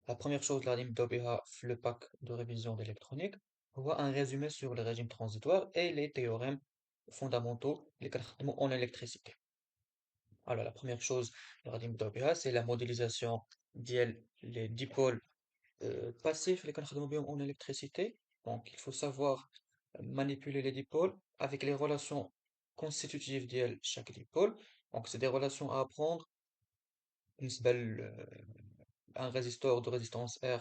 La première chose اللي غادي نبداو بها في le pack de révision d'électronique هو un résumé sur les régimes transitoires et les théorèmes fondamentaux اللي كنخدموا en électricité. Alors la première chose اللي غادي نبداو بها c'est la modélisation ديال les dipôles passifs اللي كنخدموا بهم en électricité. Donc il faut savoir manipuler les dipôles avec les relations constitutives ديال chaque dipôle. Donc c'est des relations à apprendre بالنسبة un résistor de résistance R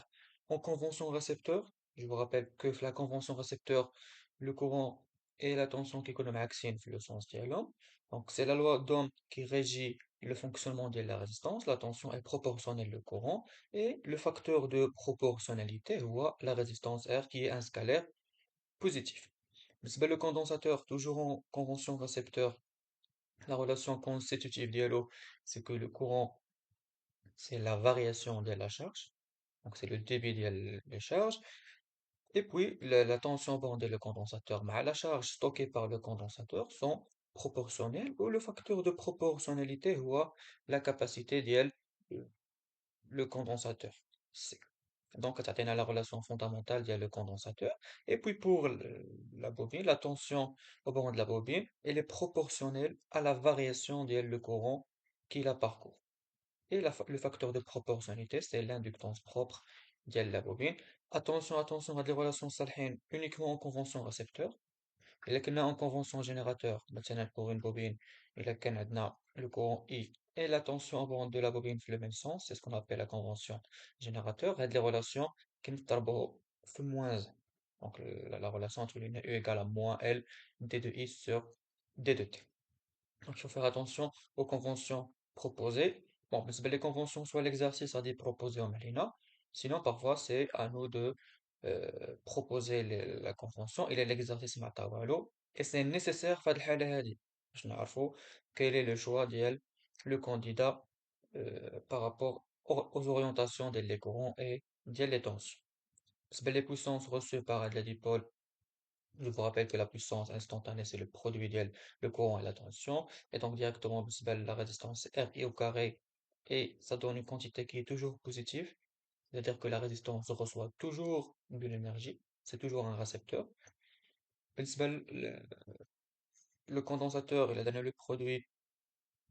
en convention récepteur. Je vous rappelle que la convention récepteur, le courant et la tension qui connaît maxime le sens dialogue. Donc c'est la loi d'Ohm qui régit le fonctionnement de la résistance. La tension est proportionnelle au courant et le facteur de proportionnalité ou la résistance R qui est un scalaire positif. Mais le condensateur, toujours en convention récepteur, la relation constitutive dialogue, c'est que le courant, c'est la variation de la charge. Donc c'est le débit des charges. Et puis la tension bondée le condensateur, mais la charge stockée par le condensateur sont proportionnelles ou le facteur de proportionnalité ou la capacité le condensateur. Donc, tu as la relation fondamentale il y a le condensateur. Et puis pour la bobine, la tension au bord de la bobine, elle est proportionnelle à la variation le courant qui la parcourt. Et le facteur de proportionnalité, c'est l'inductance propre de la bobine. Attention à des relations salines uniquement en convention récepteur. Et là, en convention générateur, maintenant pour une bobine, il a le courant I et la tension à bord de la bobine dans le même sens, c'est ce qu'on appelle la convention générateur. Et des relations qui ne moins 1. Donc la relation entre l'une et E égale à moins L d de I sur d de T. Donc, il faut faire attention aux conventions proposées. Bon, mais c'est les conventions, soit l'exercice a dit proposé en Malina. Sinon, parfois, c'est à nous de proposer la convention. Il est l'exercice matawalo. Et c'est nécessaire faire الحالة هذه باش نعرفوا quel est le choix ديال le candidat par rapport aux orientations des courants et ديال les tensions. بالنسبة les puissances reçues par la dipôle, je vous rappelle que la puissance instantanée, c'est le produit idéal, le courant et la tension. Et donc, directement, la résistance RI au carré. Et ça donne une quantité qui est toujours positive. C'est-à-dire que la résistance reçoit toujours de l'énergie. C'est toujours un récepteur. Le condensateur, il a donné le produit.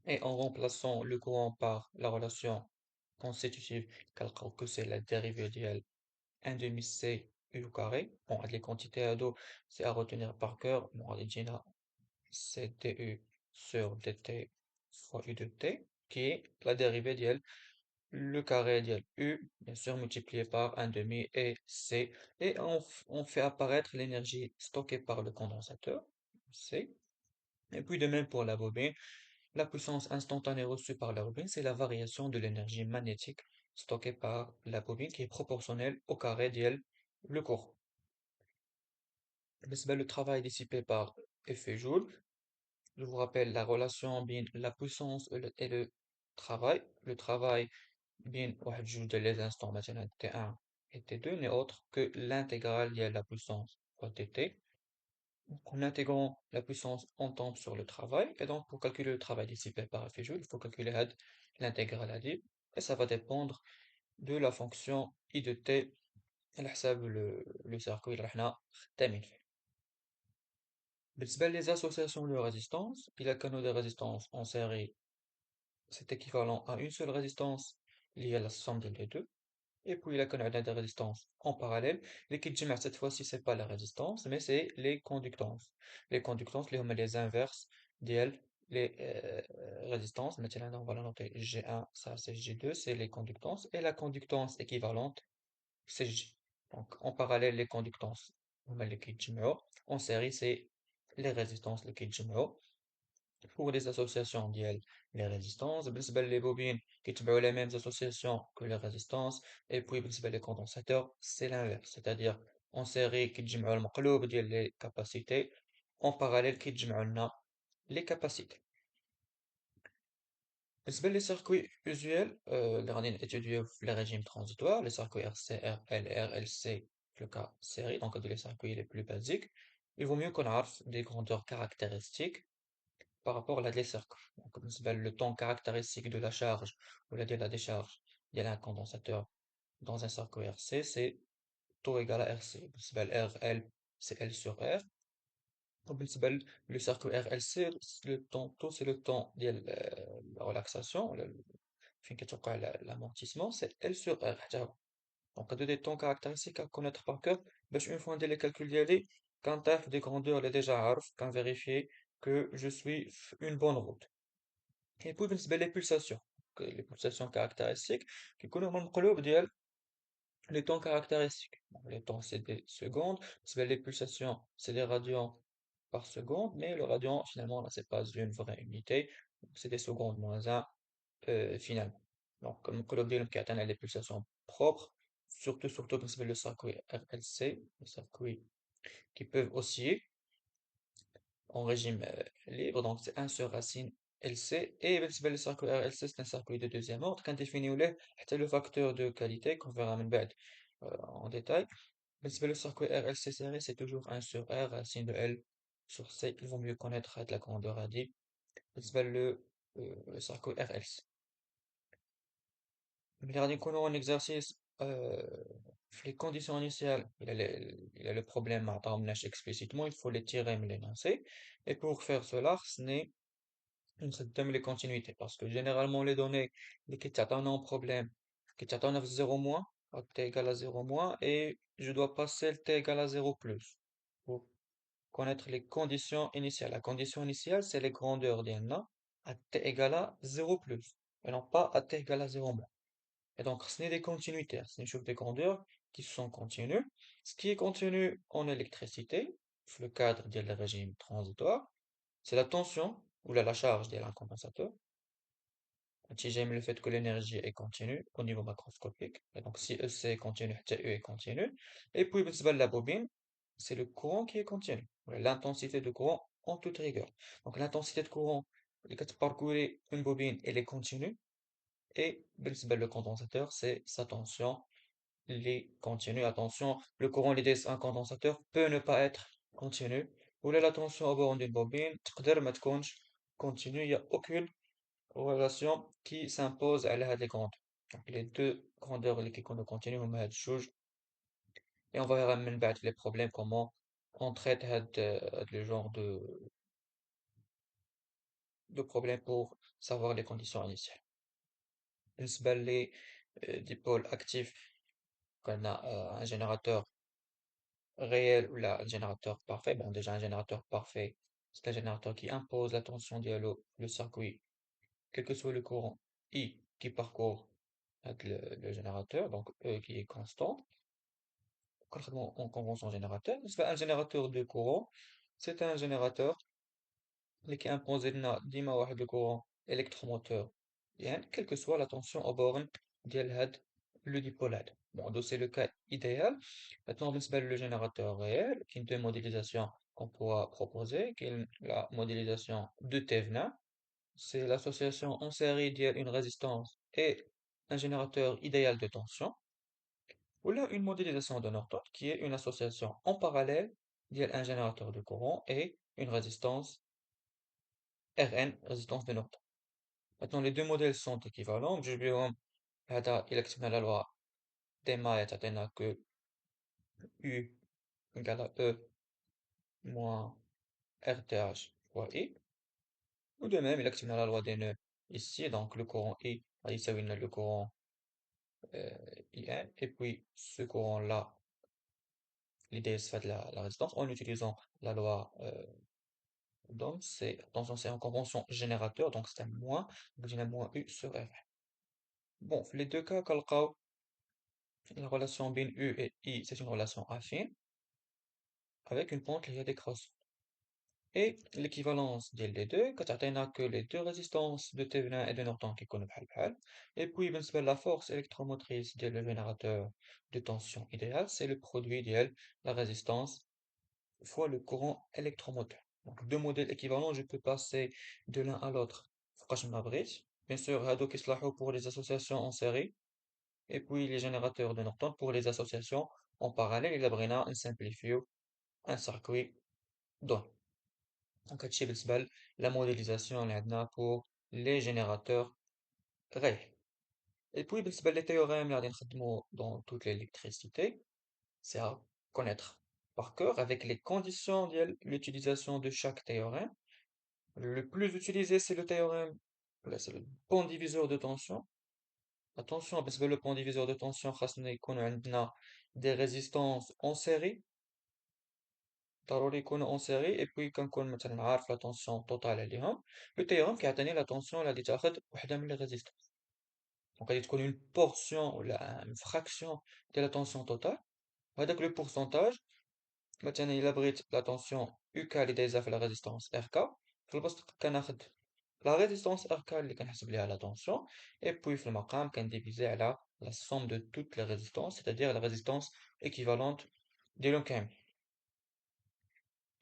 Et en remplaçant le courant par la relation constitutive, que c'est la dérivée idéale 1 demi C U au carré. Bon, les quantités à dos, c'est à retenir par cœur. Bon, on c'est du sur dt fois u de t, qui est la dérivée d'L, le carré d'L u, bien sûr, multiplié par un demi et c, et on fait apparaître l'énergie stockée par le condensateur, c, et puis de même pour la bobine, la puissance instantanée reçue par la bobine, c'est la variation de l'énergie magnétique stockée par la bobine, qui est proportionnelle au carré d'L, le courant. Le travail dissipé par effet Joule. Je vous rappelle la relation entre la puissance et le travail. Le travail, bien, واحد جوج ديال les instants, مثلا T1 et T2 n'est autre que l'intégrale de la puissance fois dt. Donc, en intégrant la puissance, on tombe sur le travail. Et donc, pour calculer le travail dissipé par effet joule, il faut calculer l'intégrale à dire. Et ça va dépendre de la fonction I de T. على حساب le circuit اللي راحنا خدامين فيه. بالنسبة les associations de résistance, il y a canaux de résistance en série, c'est équivalent à une seule résistance liée à la somme des deux. Et puis, il y a canaux de résistance en parallèle. Les kits cette fois-ci, c'est pas la résistance, mais c'est les conductances. Les conductances, les inverses d'elles, les résistances. Maintenant, on va la noter G1, ça c'est G2, c'est les conductances. Et la conductance équivalente, c'est G. Donc, en parallèle, les conductances, on met les kits en série, c'est les résistances, les kits pour les associations ديال les résistances بالنسبة les bobines كيتبعوا les mêmes associations que les résistances et puis بالنسبة les condensateurs c'est l'inverse c'est-à-dire en série كيتجمعوا المقلوب ديال les capacités en parallèle كيتجمعوا لنا les capacités بالنسبة les circuits usuels اللي غادي étudier les régimes transitoires les circuits RC, RL, RLC le cas série donc les circuits les plus basiques il vaut mieux qu'on ait des grandeurs caractéristiques par rapport à la décharge. Donc, comme ça s'appelle le temps caractéristique de la charge ou de la décharge, il y a un condensateur. dans un circuit RC, c'est taux égal à RC. بالنسبة ل RL, c'est L sur R. وبالنسبة le circuit RLC, le temps, taux, c'est le temps ديال la relaxation, فين كتوقع l'amortissement, c'est L sur R. حتى هو. Donc, deux des temps caractéristiques à connaître par cœur, باش une fois ندير les calculs ديالي, كنطيح في des grandeurs اللي déjà عارف, vérifier que je suis une bonne route. Et puis بالنسبة les pulsations, les pulsations caractéristiques, كيكونوا هما المقلوب ديال les temps caractéristiques. Bon, les temps, c'est des secondes. Les pulsations, c'est des radians par seconde. Mais le radian, finalement, là, c'est pas une vraie unité. C'est des secondes moins un, finalement. Donc, comme le dit, qui atteint les pulsations propres. Surtout, parce que le circuit RLC, les circuits qui peuvent osciller en régime libre. Donc, c'est 1 sur racine LC. Et le circuit RLC, c'est un circuit de deuxième ordre. Quand définit le facteur de qualité qu'on verra en détail. Le circuit RLC serré, c'est toujours 1 sur R, racine de L sur C. Il vaut mieux connaître la grandeur à dit. Le circuit RLC. Mais regardez qu'on a un exercice, les conditions initiales, il a le problème à terminer explicitement, il faut les tirer mais l'énoncer. Et pour faire cela, ce n'est une les continuités, parce que généralement les données, les qui t'attendent un problème, qui t'attendent à 0 moins, à t égale à 0 moins, et je dois passer le t égale à 0 plus, pour connaître les conditions initiales. La condition initiale, c'est les grandeurs d'N à t égale à 0 plus, et non pas à t égale à 0 moins. Et donc, ce n'est des continuitaires, ce n'est que des grandeurs qui sont continues. Ce qui est contenu en électricité, le cadre du régime transitoire, c'est la tension, ou la charge d'un condensateur. Si j'aime le fait que l'énergie est continue au niveau macroscopique. Et donc, si EC est continu, TE est continu. Et puis, la bobine, c'est le courant qui est continu. Voilà, l'intensité de courant en toute rigueur. Donc, l'intensité de courant, quand parcourir une bobine, elle est continue. Et, le condensateur, c'est sa tension, les continue. Attention, le courant l'idée c'est un condensateur peut ne pas être continu. Ou la tension au bord d'une bobine, تقدر ما تكونش continue, il n'y a aucune relation qui s'impose à l'heure des grandes. Donc, les deux grandeurs qui qu'on continue, on met juge, et on va ramener les problèmes, comment on traite le genre de problèmes pour savoir les conditions initiales. بالنسبة les dipôles actifs, qu'on a un générateur réel ou là, un générateur parfait. Bon, déjà, un générateur parfait, c'est un générateur qui impose la tension le circuit, quel que soit le courant I qui parcourt le générateur, donc E qui est constant. Concrètement, en convention générateur. Un générateur de courant, c'est un générateur qui impose ديما واحد le courant électromoteur, يعني, quelle que soit la tension au borne ديال le dipole. Bon, donc c'est le cas idéal. Maintenant, بالنسبة le générateur réel, qui est une deux modélisations qu'on pourra proposer, qui est la modélisation de Thevenin. C'est l'association en série d'une résistance et un générateur idéal de tension. Ou là, une modélisation de Norton, qui est une association en parallèle d'un générateur de courant et une résistance Rn, résistance de Norton. Maintenant, les deux modèles sont équivalents. Je vais il actionne la loi d'Emma et t'atteindra que U égale à E moins RTH fois I. Ou de même, il actionne la loi des nœuds ici, donc le courant I, ça veut dire le courant euh, IN, et puis ce courant-là, l'idée se fait de la résistance en utilisant la loi donc, attention, c'est en convention générateur, donc c'est un moins, donc j'ai un moins U sur R. Bon, les deux cas, كنلقاو la relation bin U et I, c'est une relation affine, avec une pente linéaire décroissante. Et l'équivalence des deux, كتعطينا que les deux résistances de Thévenin et de Norton qui connaissent بحال. Et puis, la force électromotrice du générateur de tension idéale, c'est le produit de la résistance fois le courant électromoteur. Donc, deux modèles équivalents, je peux passer de l'un à l'autre. فوقاش ما بغيت. Bien sûr, هادو كيصلحوا pour les associations en série, et puis les générateurs de Norton pour les associations en parallèle. Il بغينا نsimplifيو un circuit donné. Donc, هادشي بالنسبة la modélisation اللي عندنا pour les générateurs réels. Et puis, بالنسبة les théorèmes اللي غادي نخدمو dans toute l'électricité, c'est à connaître par cœur avec les conditions ديال l'utilisation de chaque théorème. Le plus utilisé, c'est le théorème, là, c'est le pont diviseur de tension. Attention, بالنسبة le pont diviseur de tension, خاصنا يكونوا عندنا des résistances en série. ضروري يكونوا en série et puis كنكون مثلا عارف la tension totale عليهم. Le théorème كيعطيني la tension اللي غادي تاخد وحدة من les résistances. Donc غادي تكون une portion ou une fraction de la tension totale. وهذاك le pourcentage مثلا إلا بغيت la tension UK اللي دايزة في la résistance RK في البسط كناخد la résistance RK اللي كنحسب ليها la tension et puis في المقام كنديفيزي على la somme de toutes les résistances, c'est-à-dire la résistance équivalente ديالهم كامل.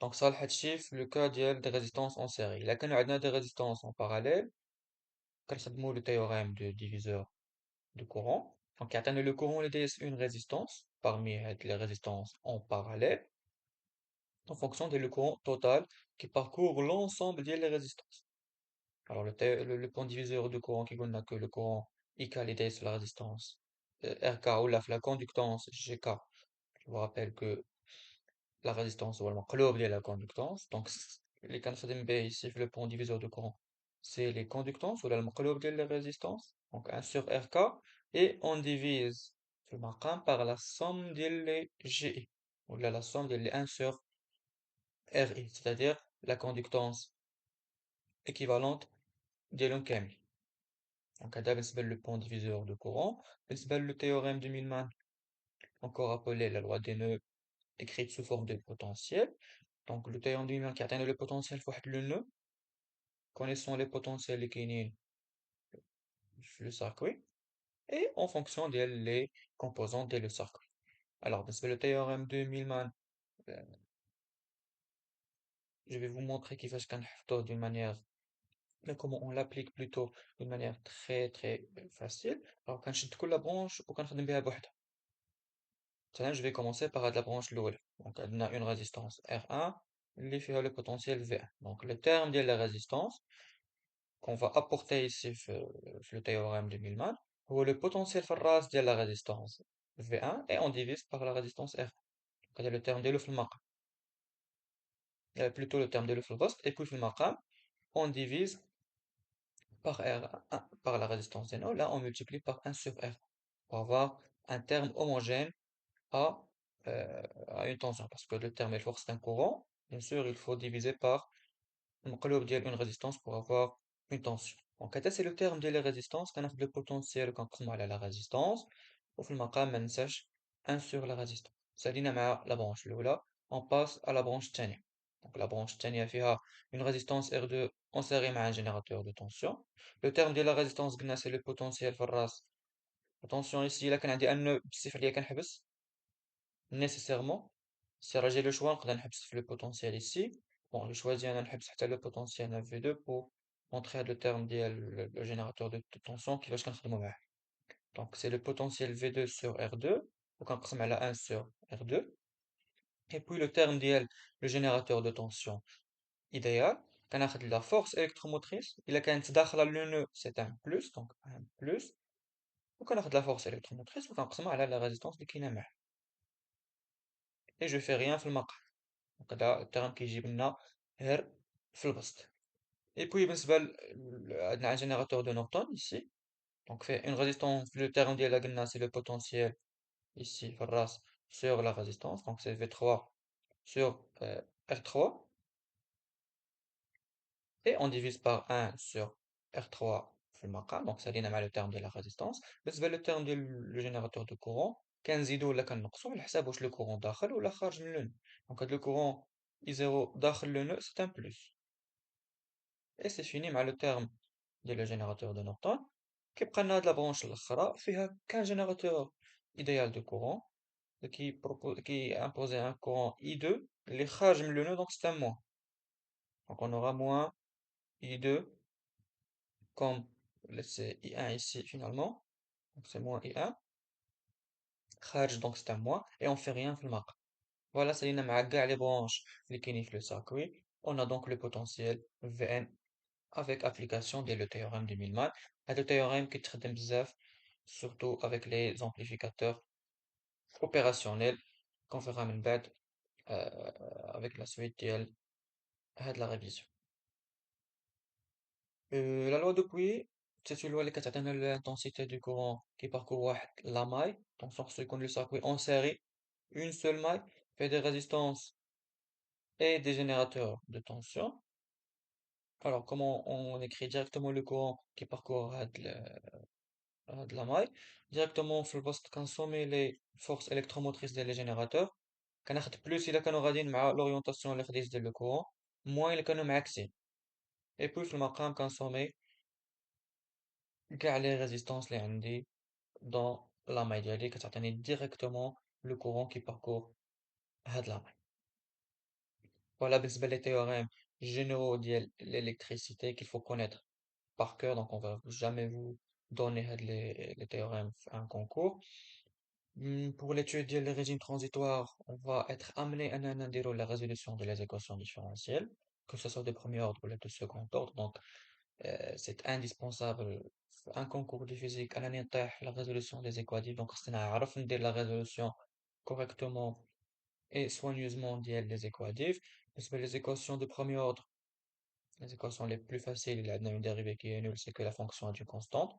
Donc ça هادشي في le cas ديال des résistances en série. إلا كانوا عندنا des résistances en parallèle كنخدمو le théorème de diviseur de courant. Donc كيعطينا le courant اللي دايز une résistance parmi هاد les résistances en parallèle en fonction de le courant total qui parcourt l'ensemble des résistances. Alors le point diviseur de courant qui donne que le courant I qualité sur la résistance RK ou la conductance GK. Je vous rappelle que la résistance ou le la conductance. Donc les canaux B ici le point diviseur de courant, c'est les conductances ou le la résistance. Donc 1 sur RK et on divise le maqam par la somme des GI ou la somme des 1 sur RI, c'est-à-dire la conductance équivalente ديالهم كامل. Donc هذا بالنسبة le pont diviseur de courant. بالنسبة le théorème de Millman, encore appelé la loi des nœuds, écrite sous forme de potentiel. Donc le théorème de Millman qui atteint le potentiel فواحد le nœud. Connaissons les potentiels اللي كاينين في le circuit et en fonction des composants de le circuit. Alors بالنسبة le théorème de Millman, euh, je vais vous montrer كيفاش كنحفظوه d'une manière mais comment on l'applique plutôt d'une manière très facile. Alors كنشد كل branche وكنخدم بها بوحدها. Tiens, je vais commencer par la branche l'OL. Donc on a une résistance R1 اللي فيها le potentiel V1. Donc le terme de la résistance qu'on va apporter ici le théorème de Millman هو le potentiel في الراس ديال la résistance V1 et on divise par la résistance R. Donc le terme ديالو في المقام. Plutôt le terme ديالو في البسط et puis في المقام on divise par R1 par la résistance NO. Là on multiplie par 1 sur R pour avoir un terme homogène à, à une tension. Parce que le terme L-force c'est un courant, bien sûr, il faut diviser par une résistance pour avoir une tension. Donc, هذا c'est le terme de la résistance. كناخد le potentiel كنقسمو على la résistance. وفي المقام ما ننساش 1 sur la résistance. سالينا مع la branche الأولى. On passe à la branche الثانية. Donc la branche الثانية فيها une résistance R2 en série مع un générateur de tension. Le terme de la résistance قلنا c'est le potentiel في الراس. Attention ici, إلا كان عندي ان بزاف عليا كنحبس nécessairement. Si j'ai le choix, on a le potentiel ici. Bon, je choisis un le potentiel V2 pour montrer le terme le générateur de tension qui va se construire. Donc, c'est le potentiel V2 sur R2. Donc, on à la 1 sur R2. Et puis, le terme le générateur de tension idéal. Quand on a la force électromotrice, il a quand le nœud, c'est un plus, donc un plus. Donc, on a la force électromotrice, donc on a la résistance de kinamère. Et je fais rien, في المقام. Donc هذا التيرم كيجيب لنا غير في البسط. Et puis بالنسبة عندنا un générateur de Norton ici. Donc fait une résistance, le terme ديالها قلنا c'est le potentiel ici في الراس sur la résistance. Donc c'est V3 sur R3. Et on divise par 1 sur R3 في المقام. Donc ça لينا مع le terme de la résistance. بالنسبة le terme ديال le générateur de courant كنزيدو ولا كنقصو على حساب واش le courant داخل ولا خارج من le nœud. Donc هاد le courant I0 داخل le nœud c'est un plus. Et c'est fini مع le terme ديال le générateur de Norton. كيبقى لنا هاد la branche الأخرى فيها qu'un générateur idéal de courant qui impose un courant I2 اللي خارج من le nœud donc c'est un moins. Donc on aura moins I2 comme c'est I1 ici finalement. Donc c'est moins I1 خارج donc c'est un moins et on fait rien في المقام. Voilà سالينا مع كاع les branches اللي كاينين في le circuit. On a donc le potentiel Vn avec application ديال le théorème de Millman. هذا التhéorème كيتخدم بزاف surtout avec les amplificateurs opérationnels qu'on fera من بعد avec la suite ديال هاد la révision. La loi de Pouillet, c'est une loi qui كتعطينا l'intensité du courant qui parcourt واحد la maille, dans le sens où le circuit en série, une seule maille, fait des résistances et des générateurs de tension. Alors, comment on écrit directement le courant qui parcourt de la maille? Directement, في البسط كنسومي les forces électromotrices ديال les générateurs. كناخد بلوس إلا كانوا غاديين مع l'orientation اللي خديت ديال le courant، moins إلا كانوا معاكسين. Et puis في المقام كنسومي كاع les résistances اللي عندي dans la maille ديالي كتعطيني directement le courant qui parcourt هاد la maille. Voilà بالنسبة les théorèmes généraux ديال l'électricité qu'il faut connaître par cœur, donc on va jamais vous donner les théorèmes à un concours. Pour l'étude des régimes transitoires, on va être amené à analyser la résolution des équations différentielles, que ce soit de premier ordre ou de second ordre. Donc, c'est indispensable. Un concours de physique, à la résolution des équatifs. Donc, c'est la résolution correctement et soigneusement des équatifs. Parce que les équations de premier ordre, les équations les plus faciles, il y a une dérivée qui est nulle, c'est que la fonction est une constante.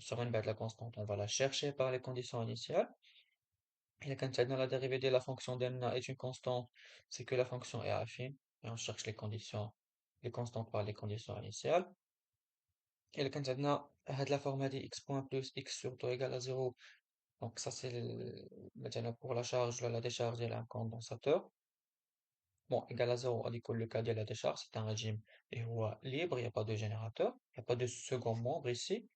Sur une base de la constante, on va la chercher par les conditions initiales. Et quand la dérivée de la fonction d'n est une constante, c'est que la fonction est affine. Et on cherche les constantes par les conditions initiales. Et quand la forme dit x point plus x sur 2 égale à 0. Donc ça c'est maintenant pour la charge, la décharge et un condensateur. Bon, égal à 0, on dit que le cas de la décharge, c'est un régime et libre, il n'y a pas de générateur, il n'y a pas de second membre ici.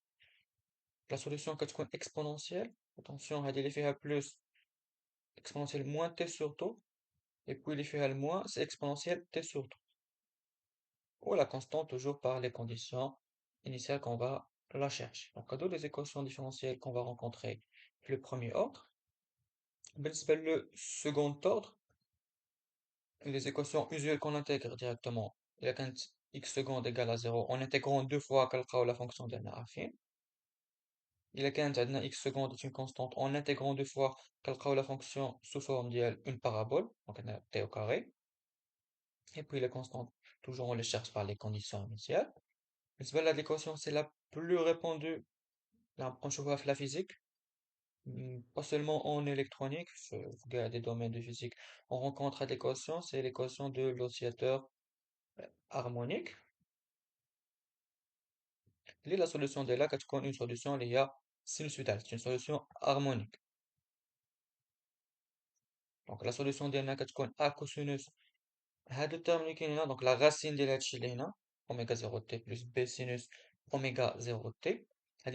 La solution quand tu exponentielle, attention, elle fait à plus exponentielle moins t sur taux, et puis l'effet à moins, c'est exponentielle t sur taux. Ou la constante toujours par les conditions initiales qu'on va la chercher. Donc, à deux les équations différentielles qu'on va rencontrer le premier ordre. Le second ordre, les équations usuelles qu'on intègre directement. Il y a quand x seconde égale à 0, en intégrant deux fois la fonction de affine. Il y a quand x seconde est une constante, en intégrant deux fois la fonction sous forme d'une parabole, donc on a t au carré. Et puis les constantes, toujours on les cherche par les conditions initiales. L'équation, c'est la plus répandue là, on voit la physique, pas seulement en électronique, il y a des domaines de physique. On rencontre l'équation, c'est l'équation de l'oscillateur harmonique. La solution de là, quand tu connais une solution, il y a sinusoïdale, c'est une solution harmonique. Donc la solution de là, quand tu connais A cosinus, هذا الترم اللي كاين هنا donc la racine de هادشي اللي هنا oméga 0t plus b sinus oméga 0t.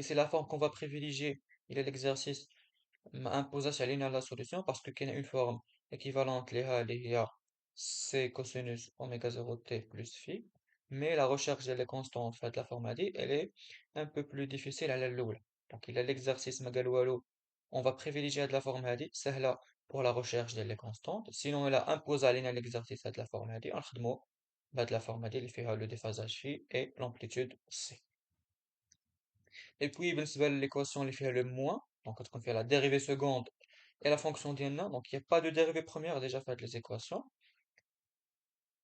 C'est la forme qu'on va privilégier. Il est l'exercice m'a imposé علينا la solution parce que qu'il y a une forme équivalente اللي هي c cosinus oméga 0t plus phi. Mais la recherche des constantes fait la forme dit, elle est un peu plus difficile à l'oula. Donc il y a l'exercice ما قال والو. On va privilégier de la forme هذه سهلة pour la recherche des constantes. Sinon, elle a imposé علينا l'exercice de la forme هذه. نخدمو بهاد la forme هذه اللي فيها le déphasage phi et l'amplitude c. Et puis, بالنسبة l'équation اللي فيها le moins, donc quand on fait la dérivée seconde et la fonction ديالنا, donc il n'y a pas de dérivée première déjà fait les équations.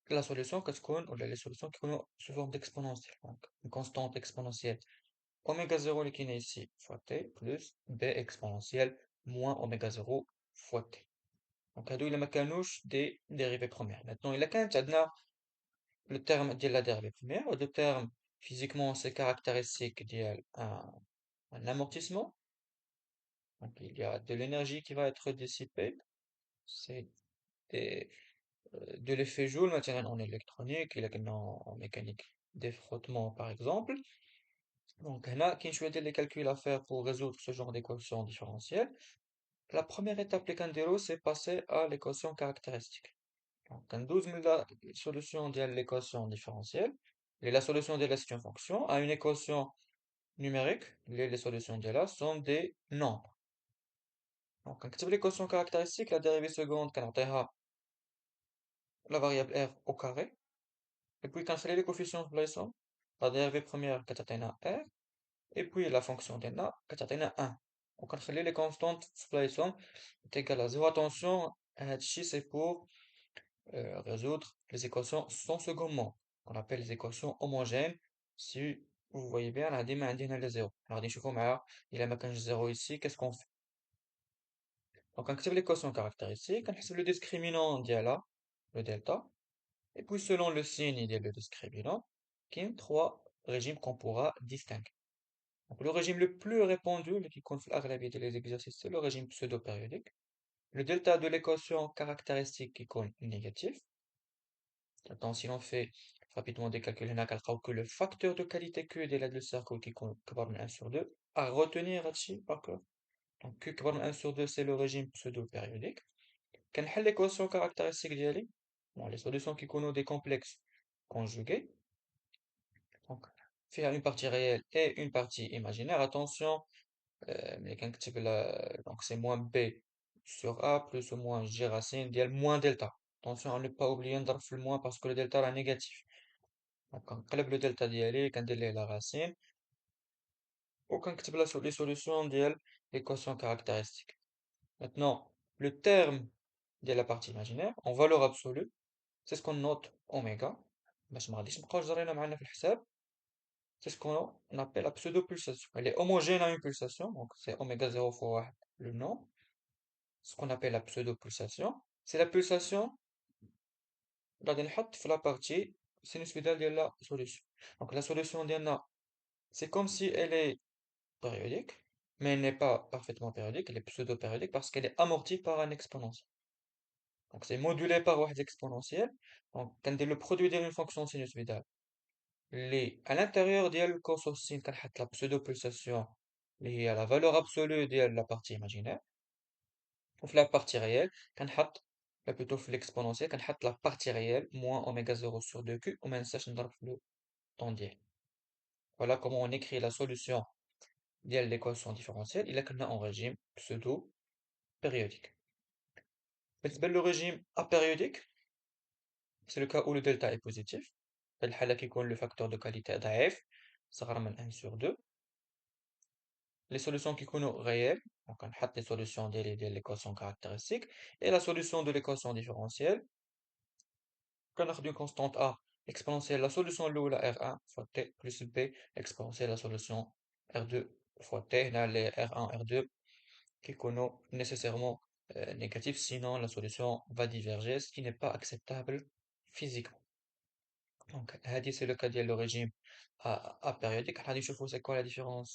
La solution ou les solutions qui sont sous forme d'exponentielle, donc une constante exponentielle. Oméga 0 اللي كاينه ici fois t plus b exponentielle moins oméga 0 fois t. Donc هادو إلا ما كانوش des dérivées premières. Maintenant, il a كانت عندنا le terme de la dérivée première, le terme physiquement c'est caractéristique un amortissement. Donc il y a de l'énergie qui va être dissipée. C'est des- de l'effet Joule maintenant en électronique, il y a en mécanique des frottements par exemple. Donc là, qui choisit les calculs à faire pour résoudre ce genre d'équation différentielle. La première étape les candélos, c'est passer à l'équation caractéristique. Donc, en 12 000 la solution de l'équation différentielle, et la solution de la c'est une fonction, à une équation numérique, les solutions de là sont des nombres. Donc, quand l'équation caractéristique, la dérivée seconde, quand on la variable r au carré, et puis quand les coefficients de la somme, la dérivée première, quand on a r, et puis la fonction ديالنا كتعطينا 1 وكنخلي les constantes في بلايصهم est égal à 0. Attention, هادشي c'est pour résoudre les équations sans second membre qu'on appelle les équations homogènes. Si vous voyez bien راه ديما عندي هنا les zéros. Alors غادي نشوفوا مع إلا ما كانش zéro ici qu'est-ce qu'on fait. Donc غنكتب l'équation caractéristique كنحسب le discriminant ديالها le delta et puis selon le signe ديال le discriminant كاين trois régimes qu'on pourra distinguer. Donc, le régime le plus répandu, le qui compte l'agréabilité des exercices, c'est le régime pseudo-périodique. Le delta de l'équation caractéristique qui compte négatif. Maintenant, si l'on fait rapidement des calculs, on a que le facteur de qualité Q de le cercle qui compte 1 sur 2, à retenir ici, par contre. Donc, Q 1 sur 2, c'est le régime pseudo-périodique. Quelle est l'équation caractéristique d'IALI? Bon, les solutions qui connaissent des complexes conjugués. Donc, faire une partie réelle et une partie imaginaire. Attention, mais quand tu veux donc c'est moins b sur a plus ou moins j racine ديال moins delta. Attention à ne pas oublier نضرب في le moins parce que le delta est négatif. Donc كنقلب le delta ديالي كندير ليه la racine وكنكتب les solutions ديال l'équation caractéristique. Maintenant, le terme de la partie imaginaire en valeur absolue, c'est ce qu'on note oméga باش ما غاديش نبقاو جرينا معنا في الحساب. C'est ce qu'on appelle la pseudo-pulsation. Elle est homogène à une pulsation, donc c'est oméga 0 fois 1, le nom. Ce qu'on appelle la pseudo-pulsation. C'est la pulsation غادي نحط في la partie sinusoïdale de la solution. Donc la solution ديالنا, c'est comme si elle est périodique, mais elle n'est pas parfaitement périodique, elle est pseudo-périodique parce qu'elle est amortie par un exponentiel. Donc c'est modulé par واحد exponentiel. Donc كندير le produit d'une fonction sinusoïdale. À l'intérieur ديال القوس والسين كنحط la pseudo-pulsation اللي هي la valeur absolue ديال la partie imaginaire. وفي la partie réelle كنحط plutôt في l'exponentiel كنحط la partie réelle moins oméga 0 sur 2q وما ننساش نضرب في le temps ديالي. Voilà comment on écrit la solution de l'équation différentielle إلا كنا en régime pseudo-périodique. بالنسبة le régime apériodique, c'est le cas où le delta est positif. في الحالة كيكون le facteur de qualité ضعيف صغر من 1 sur 2. Les solutions qui sont réelles, donc on a les solutions de l'équation caractéristique et la solution de l'équation différentielle. Quand on a une constante A exponentielle, la solution de la R1 fois T plus B exponentielle la solution R2 fois T, on a les R1, R2 qui sont nécessairement négatifs, sinon la solution va diverger, ce qui n'est pas acceptable physiquement. Donc, c'est le cas de le régime apériodique. On va c'est quoi la différence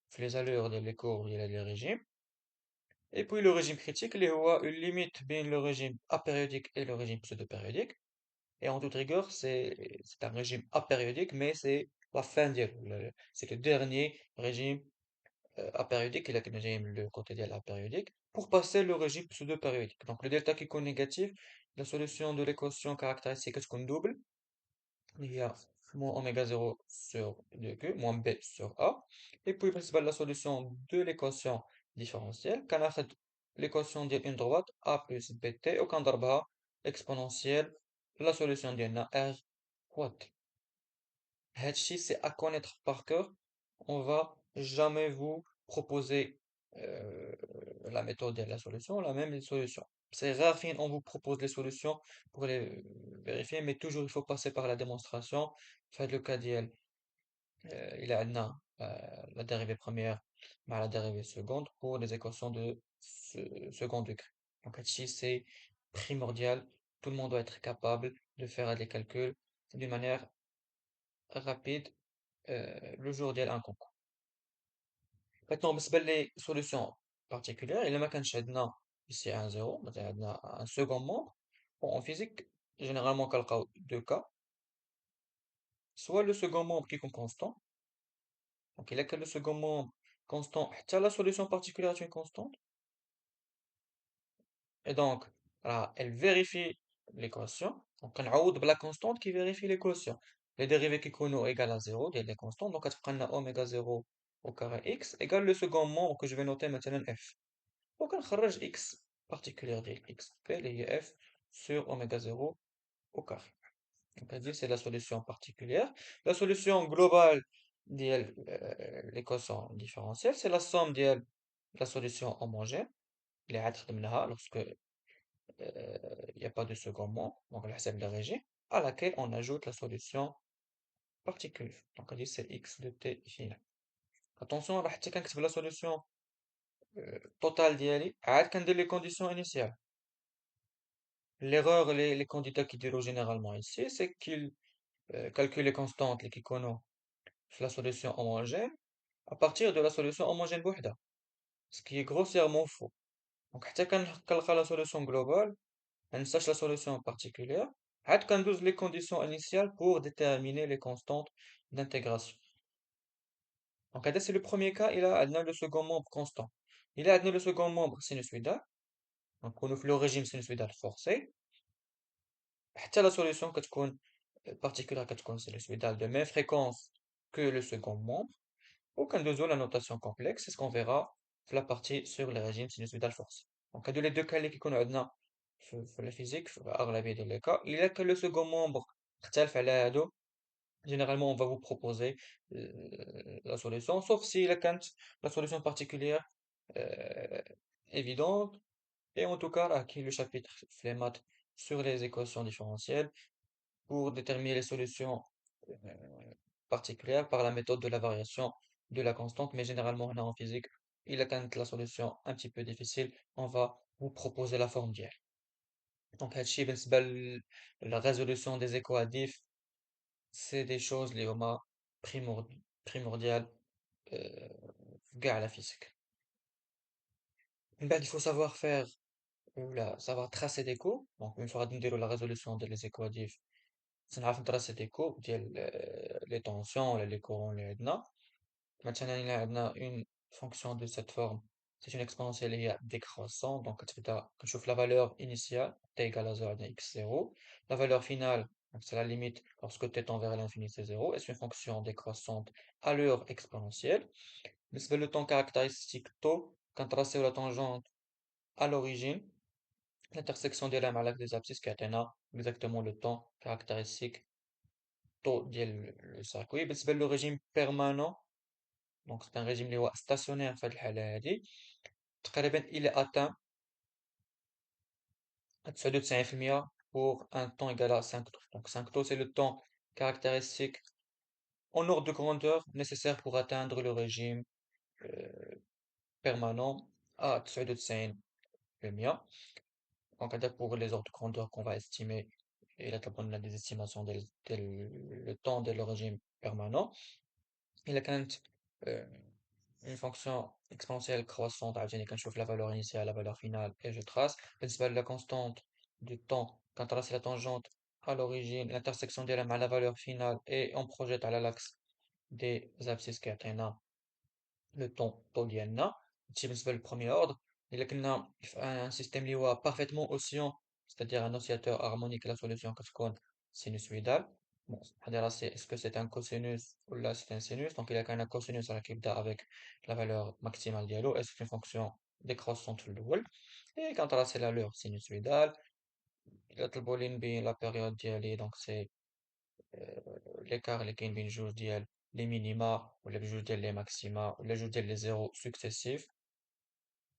entre les allures des courbes et les régimes. Et puis le régime critique, il y a une limite entre le régime apériodique et le régime pseudo-périodique. Et en toute rigueur, c'est un régime apériodique, mais c'est la fin c'est le dernier régime apériodique, il a le régime le côté de l'apériodique, pour passer le régime pseudo-périodique. Donc le delta qui est négatif, la solution de l'équation caractéristique est qu'on double. Il y a moins oméga 0 sur 2q, moins b sur a. Et puis, principal la solution de l'équation différentielle. Quand on a l'équation d'une droite, a plus bt, ou quand on exponentielle, la solution d'une r fois t. Hatchi, c'est à connaître par cœur. On va jamais vous proposer la méthode et la solution, la même solution. C'est rare on vous propose les solutions pour les vérifier, mais toujours il faut passer par la démonstration. Faites le cas d'IL. Il a la dérivée première mais la dérivée seconde pour les équations de second degré. Donc ici c'est primordial. Tout le monde doit être capable de faire des calculs d'une manière rapide le jour ديال un concours. Maintenant بالنسبة les solutions particulières إلا ما كانش عندنا ici un zéro مثلا عندنا un second membre. Bon, en physique généralement كنلقاو deux cas, soit le second membre qui est constant. Donc il a que le second membre constant حتى la solution particulière est une constante et donc là, elle vérifie l'équation. Donc كنعوض بلا constante qui vérifie l'équation. Les dérivés qui sont égales à 0 ديال les constantes, donc كتبقى لنا oméga 0 au carré x égale le second membre que je vais noter maintenant f. وكنخرج x particulière ديال x اللي هي f sur oméga 0 au carré. Donc, c'est la solution particulière. La solution globale, l'équation différentielle, c'est la somme de la solution homogène, les êtres de منها lorsque il n'y a pas de second mot, donc la celle de régime, à laquelle on ajoute la solution particulière. Donc on dit c'est x de t final. Attention, راح حتى كنكتب la solution totale ديالي عاد كندير les conditions initiales. L'erreur, les candidats qui diront généralement ici, c'est qu'ils calculent les constantes les qui connaissent la solution homogène à partir de la solution homogène بوحدها, ce qui est grossièrement faux. Donc حتى كنلقى la solution globale, on cherche la solution particulière, عاد كندوز les conditions initiales pour déterminer les constantes d'intégration. Donc هذا c'est le premier cas, il a عندنا le second membre constant. Il a عندنا le second membre sinusoïdal, donc on ouvre le régime sinusoïdal forcé, حتى la solution كتكون particulière كتكون sinusoïdale de même fréquence que le second membre. Aucun de la notation complexe, c'est ce qu'on verra في la partie sur les régimes sinusoïdal forcés. Donc هادو les deux cas اللي كيكونوا عندنا في la physique في أغلبية ديال les cas. Il a que le second membre اختلف على هادو. Généralement, on va vous proposer la solution, sauf si la solution particulière euh, évidente. Et en tout cas, là, qui est le chapitre les maths sur les équations différentielles pour déterminer les solutions euh, particulières par la méthode de la variation de la constante. Mais généralement, on a en physique, il a quand la solution un petit peu difficile, on va vous proposer la forme d'hier. Donc, هادشي بالنسبة la résolution des équatifs, c'est des choses les هما primordiales euh, في كاع la physique. Il faut savoir faire savoir tracer des courbes. Donc, une fois نديرو la résolution des équatifs, سنعرف نتراسي دي كورب ديال les tensions ولا les courants اللي عندنا. مثلا إلا عندنا une fonction de cette forme, c'est une exponentielle اللي هي décroissante. Donc كتبدا كنشوف la valeur initiale t égale à 0 عندنا x0, la valeur finale, donc c'est la limite lorsque t tend vers l'infini c'est 0, et c'est une fonction décroissante à l'heure exponentielle. بالنسبة le temps caractéristique tau, كنتراسيو la tangente à l'origine, l'intersection ديالها مع l'axe des abscisses كيعطينا exactement le temps caractéristique taux ديال le circuit. بالنسبة le régime permanent, donc c'est un régime اللي هو stationnaire في هاد الحالة هادي, تقريبا il est atteint à 99% pour un temps égal à 5 taux. Donc 5 taux c'est le temps caractéristique en ordre de grandeur nécessaire pour atteindre le régime euh, permanent à 99%. Donc هذا pour les ordres de grandeur qu'on va estimer, et là on a des estimations le temps de le régime permanent. Il a quand une fonction exponentielle croissante عاوتاني كنشوف la valeur initiale, la valeur finale et je trace. بالنسبة la constante du temps, quand on trace la tangente à l'origine, l'intersection ديالها مع la valeur finale et on projette على l'axe des abscisses كيعطينا le temps طول ديالنا. هادشي بالنسبة للبروميير ordre. إلا كنا في un système اللي هو parfaitement oscillant, c'est-à-dire un oscillateur harmonique, la solution كتكون sinusoïdale. Bon, c'est est-ce que c'est un cosinus ou là c'est un sinus? Donc il y a quand même un cosinus à la avec la valeur maximale ديالو, et c'est une fonction décroissante في الأول. Et quand là c'est la leur sinusoïdale, إلا طلبوا لي نبين la période ديالي, donc c'est l'écart اللي كاين بين جوج ديال les minima ولا بجوج ديال les maxima ولا جوج ديال les zéros successifs.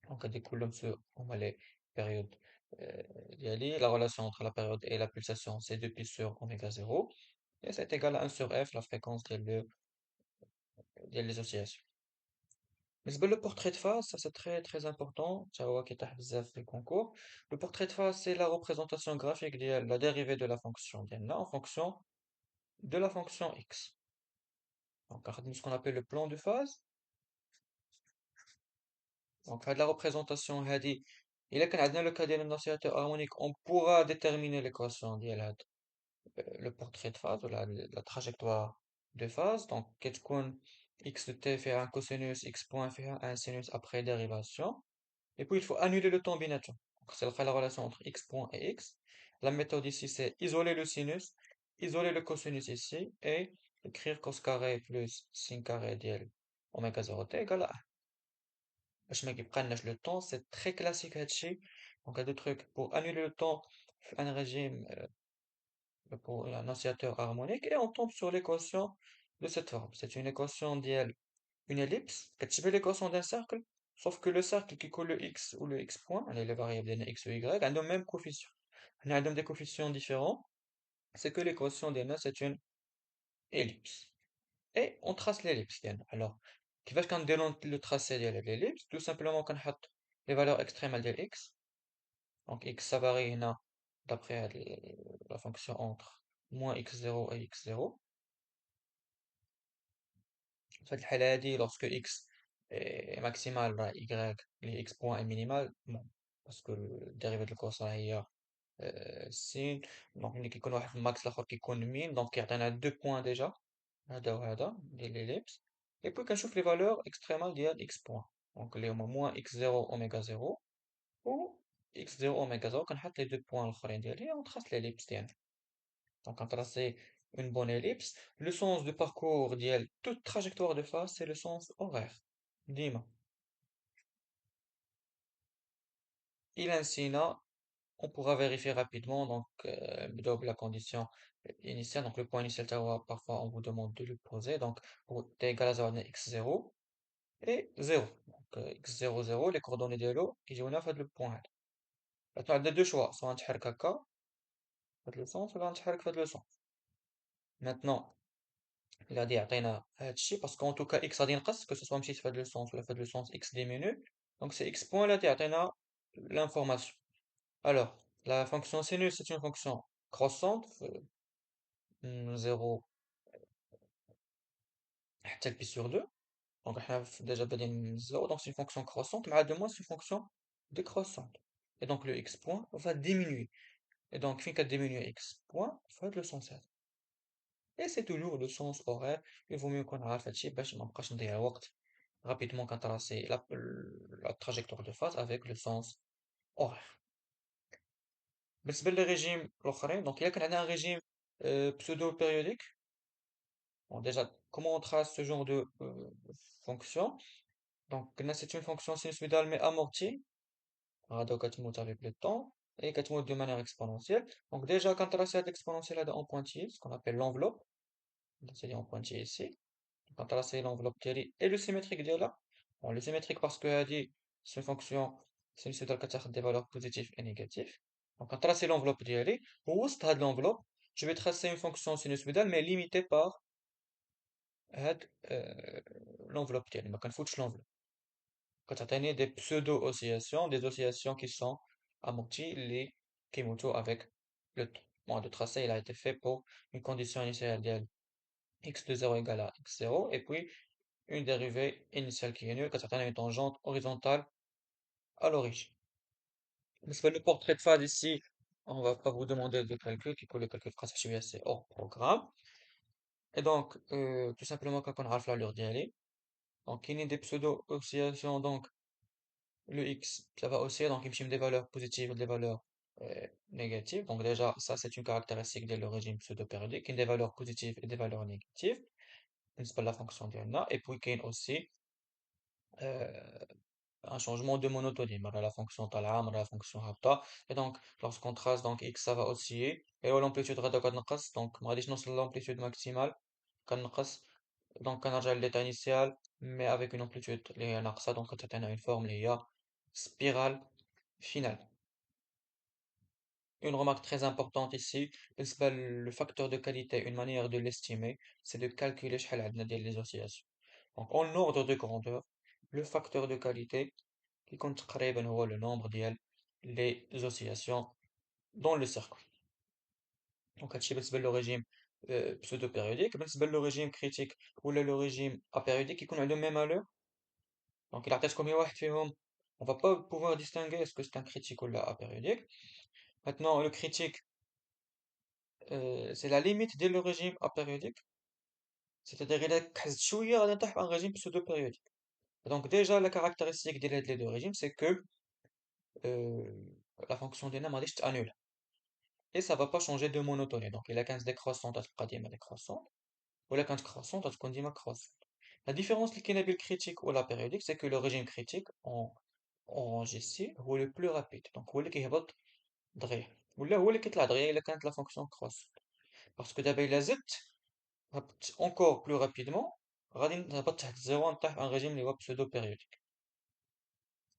Donc هادي كلهم هما les périodes ديالي. La relation entre la période et la pulsation, c'est 2 pi sur oméga 0. Et c'est égal à 1 sur f, la fréquence ديال les oscillations. بالنسبة le portrait de phase, ça c'est très très important, ça هو كيطيح بزاف في الكونكور. Le portrait de phase, c'est la représentation graphique de la dérivée de la fonction ديالنا en fonction de la fonction x. Donc غنخدمو ce qu'on appelle le plan de phase. Donc هاد la représentation هادي, إلا كان عندنا le cas ديال un oscillateur harmonique, on pourra déterminer l'équation ديال هاد le portrait de phase ou la trajectoire de phase. Donc كتكون x de t fait un cosinus, x point fait un sinus après dérivation. Et puis il faut annuler le temps binaire. Donc c'est la relation entre x point et x. La méthode ici c'est isoler le sinus, isoler le cosinus ici et écrire cos carré plus sin carré ديال oméga 0 t égale à 1. باش ما كيبقالناش le temps, c'est très classique هادشي. Donc il y a des trucs pour annuler le temps un régime pour un oscillateur harmonique et on tombe sur l'équation de cette forme. C'est une équation ديال une ellipse كتشبه l'équation d'un cercle, sauf que le cercle qui colle le x ou le x point, les variables ديالنا x ou y, عندهم même coefficient. On a des coefficients différents, c'est que l'équation ديالنا c'est une ellipse. Et on trace l'ellipse ديالنا. Alors, كيفاش كنديرو le tracé ديال l'ellipse? Tout simplement كنحط les valeurs extrémales ديال x. Donc x ça varie هنا d'après la fonction entre moins x0 et x0. في هاد الحالة هادي lorsque x est maximal راه y اللي x point est minimal bon باسكو الديريفة ديال الكوس راه هي سين. دونك ملي كيكون واحد الماكس الاخر كيكون مين دونك كيعطينا دو بوين ديجا هذا وهذا ديال ليليبس. اي بوي كنشوف لي فالور اكستريمال ديال x بوين دونك اللي هما موان x0 اوميغا 0 و x0 اوميغا 0 كنحط لي دو بوين الاخرين ديالي ونتراس ليليبس ديالنا. Donc, quand tracer une bonne ellipse, le sens de parcours d'IL, toute trajectoire de phase, c'est le sens horaire. Dima. Il ainsi là, on pourra vérifier rapidement, donc, la condition initiale, donc le point initial, parfois on vous demande de le poser, donc, pour t égale à 0, on a x0 et 0. Donc, x0, 0, les coordonnées de l'eau, qui ont fait le point. Maintenant, on a deux choix, soit on تحرك هكا, fait le sens, soit on تحرك fait le sens. Maintenant, il a dit يعطينا هادشي باسكو en tout cas x غادي ينقص que ce soit مشيت في هاد لو سونس ولا في هاد لو سونس x diminue donc c'est x point là يعطينا l'information. Alors la fonction sinus c'est une fonction croissante 0 حتى pi sur 2 donc احنا déjà بادين من 0 donc c'est une fonction croissante مع 2 mois c'est une fonction décroissante et donc le x point va diminuer et donc فين كدiminuer x point في هاد le sens هذا. Et c'est toujours le sens horaire. Il vaut mieux qu'on عارف هادشي باش ما نبقاش نضيع وقت rapidement quand tracer la trajectoire de phase avec le sens horaire. بالنسبة للريجيم الآخرين donc إلا كان عندنا un régime pseudo périodique. Bon déjà comment on trace ce genre de fonction? Donc là c'est une fonction sinusoïdale mais amortie. غادا كتموت avec le temps et كتموت de manière exponentielle. Donc déjà quand tracer l'exponentielle هذا en pointillé ce qu'on appelle l'enveloppe, c'est en pointillé ici. Donc là c'est l'enveloppe ديالي et le symétrique ديالها. Bon, le symétrique parce que هادي c'est une fonction sinusoïdale كتاخد des valeurs positives et négatives. Donc quand tracer l'enveloppe ديالي ووسط هاد l'enveloppe je vais tracer une fonction sinusoïdale mais limitée par هاد l'enveloppe ديالي ما كنفوتش l'enveloppe. كتعطيني des pseudo-oscillations, des oscillations qui sont amorties les كيموتوا avec le temps. Bon, le tracé il a été fait pour une condition initiale ديال x de 0 égale à x0 et puis une dérivée initiale qui est nulle كتعطينا une tangente horizontale à l'origine. بالنسبة le portrait de phase ici, on va pas vous demander de calcul, كيكون le calcul خاص شوية c'est hors programme. Et donc, tout simplement quand on عارف l'allure ديالي, donc il y a des pseudo-oscillations, donc le x, ça va osciller, donc il me des valeurs positives et des valeurs négatives. Donc déjà, ça c'est une caractéristique de le régime pseudo-périodique, il y a des valeurs positives et des valeurs négatives. C'est pas la fonction d'Iana. Et puis il y a aussi euh, un changement de monotonie. Voilà, la fonction طالعة, voilà, la fonction هابطة. Et donc, lorsqu'on trace, donc x, ça va osciller. Et l'amplitude غادا كتنقص. Donc, ما غاديش نوصل l'amplitude maximale. كنقص. Donc, كنرجع l'état initial, mais avec une amplitude اللي هي ناقصة. Donc, كتعطينا une forme اللي هي spirale finale. Une remarque très importante ici, بالنسبة le facteur de qualité, une manière de l'estimer, c'est de calculer شحال عندنا ديال les oscillations. Donc, en ordre de grandeur, le facteur de qualité كيكون تقريبا هو le nombre ديال les oscillations dans le cercle. Donc هادشي بالنسبة لو régime pseudo-périodique. بالنسبة لو régime critique ولا le régime apériodique كيكون عندهم même valeur. Donc il عطيتكم هي واحد فيهم, on va pas pouvoir distinguer est-ce que c'est un critique ou là apériodique. Maintenant le critique c'est la limite ديال le régime apériodique. C'est-à-dire il a كحزت شوية غادي نطيح في un régime pseudo-périodique. Donc déjà la caractéristique ديال هاد les deux régimes c'est que la fonction ديالنا ما غاديش تانول. Et ça va pas changer de monotonie. Donc, il a 15 décroissante, تبقى ديما décroissante. Ou la 15 croissante, تكون ديما croissante. La différence اللي كاينه بين الكريتيك ولا périodique, c'est que le régime critique en GC هو le plus rapide. Donc, هو اللي كيهبط دغيا. ولا هو اللي كيطلع دغيا إلا كانت la fonction croissante. Parce que دابا إلا زدت encore plus rapidement, غادي نهبط تحت الزيرو نطيح ان régime اللي هو pseudo périodique.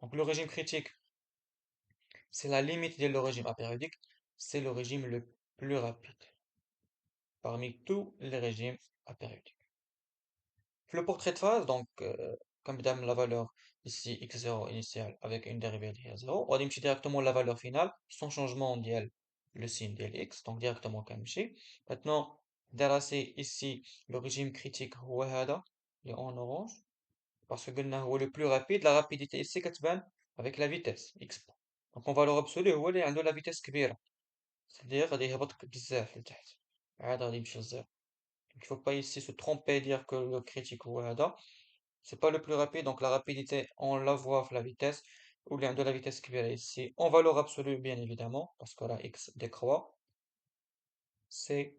Donc le régime critique, c'est la limite de le régime apériodique, c'est le régime le plus rapide parmi tous les régimes apériodiques. Le portrait de phase, donc, comme dame la valeur ici x0 initiale avec une dérivée de 0, on va dire directement la valeur finale sans changement ديال le signe de x, donc directement comme ici. Maintenant, دراسي ici le régime critique هو هذا اللي en orange parce que قلنا هو le plus rapide, la rapidité ici كتبان avec la vitesse x. Donc en valeur absolue هو اللي عنده la vitesse كبيرة, c'est-à-dire غادي يهبط بزاف لتحت عاد غادي يمشي للزيرو. Il faut pas ici se tromper et dire que le critique هو هذا. C'est pas le plus rapide, donc la rapidité, on la voit la vitesse, ou bien de la vitesse qui est ici, en valeur absolue, bien évidemment, parce que la x décroît, c'est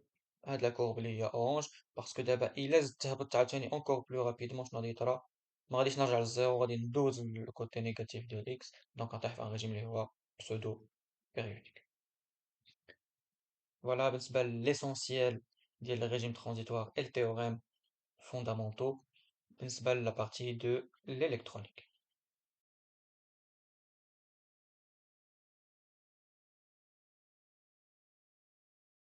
de la courbe اللي هي orange, parce que d'abord, il laisse تهبط عاوتاني encore plus rapidement, شنو غادي يطرا ما غاديش نرجع للزيرو غادي ندوز le côté négatif de x, donc غنطيح في un régime اللي هو pseudo périodique. Voilà بالنسبة l'essentiel ديال le régime transitoire et le théorème fondamentaux بالنسبة la partie de l'électronique.